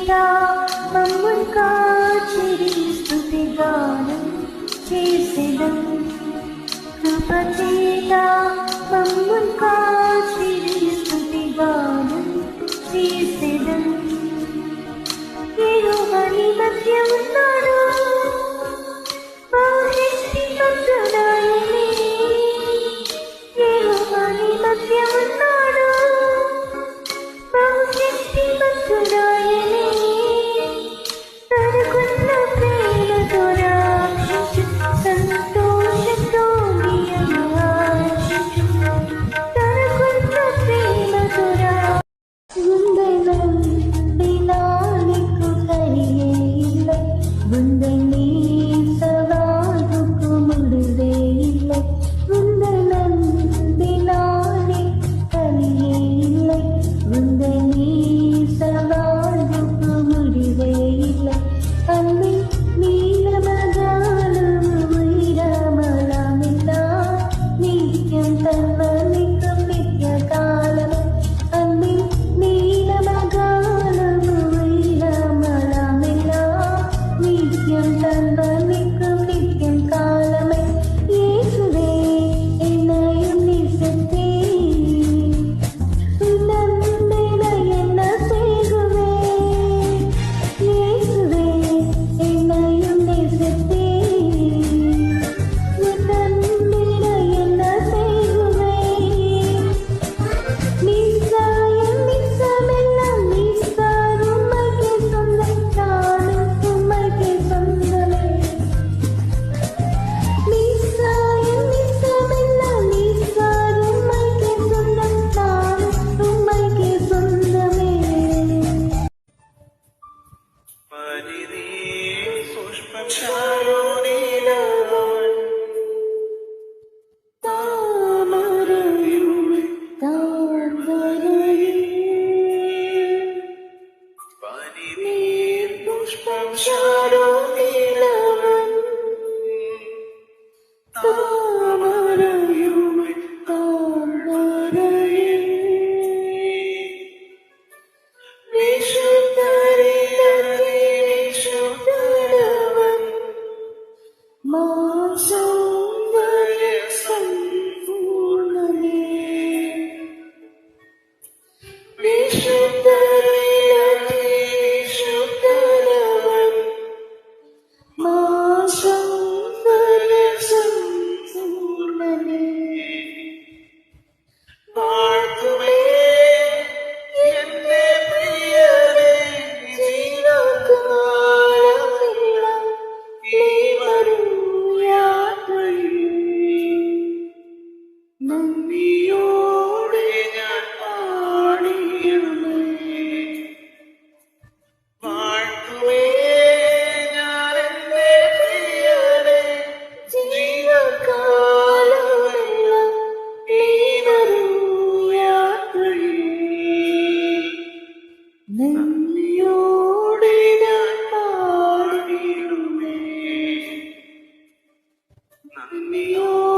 చేతా మమ్మున్ కాచిరి స్తుతిగానం చేసెదం కృప చేతా మమ్మున్ కాచిరి స్తుతిగానం చేసెదం యెహోవా నీ మధ్య ఉన్నాడు బహుశక్తి మంతుడాయనే యెహోవా నీ మధ్య ఉన్నాడు బహుశక్తి మంతుడాయనే తనకున్న ప్రేమతో రక్షించు సంతోషంతో నీయను ఆశించు తనకున్న ప్రేమతో గుండెలం దినానికి కరిగే இல்லை గుండెని సవాలుకు ముడువే இல்லை గుండెలం దినానికి కరిగే இல்லை గుండెని సవాలుకు ముడువే இல்லை അമ്മേ നീലമകാലം ഉയരമലമില്ല നിത്യം തന്മനിക്കും നിത്യകാലം അമ്മേ നീലമകാലം ഉയരമലമില്ല നിത്യം തന്മനിക്കും നിത്യം കാലമേ യേശുവേ എന്നെയും നേസിത്തേ നന്ദിന എന്ന സേകുവേ യേശുവേ എന്നെയും നേസിത്തേ നന്ദിന എന്ന സേകുവേ നിസ്സായം നിസ്സമെല്ലാം നിസ്സാരം ഉമ്മയ്ക്ക് സ്വന്തം താനും ഉമ്മയ്ക്ക് സ്വന്തമേ നിസ്സായം നിസ്സമെല്ലാം നിസ്സാരം ഉമ്മയ്ക്ക് സ്വന്തം താനും ഉമ്മയ്ക്ക് സ്വന്തമേ താമരയുമേ താമരയേ പനിനീർ പുഷ്പം ശാരോനീലവൻ താമരയുമേ താമരയേ വിശുദ്ധരിലതി വിശുദ്ധരവൻ മാസൗന്ദര്യ സമ്പൂർണ്ണനേ വിശുദ്ധരിലതി വിശുദ്ധരവൻ മാസൗന്ദര്യ സമ്പൂർണ്ണനേ പാടുമേ എന്റെ പ്രിയരേ ജീവകാലമെല്ലാം നീ വരൂ യാത്രയിൽ നന്ദിയോടെ ഞാൻ പാടിയിടുമേ പാടുമേ ഞാൻ എന്റെ പ്രിയരേ ജീവകാലമെല്ലാം നീ വരൂ യാത്രയിൽ നന്ദിയോടെ ഞാൻ പാടിയിടുമേ നന്ദിയോടെ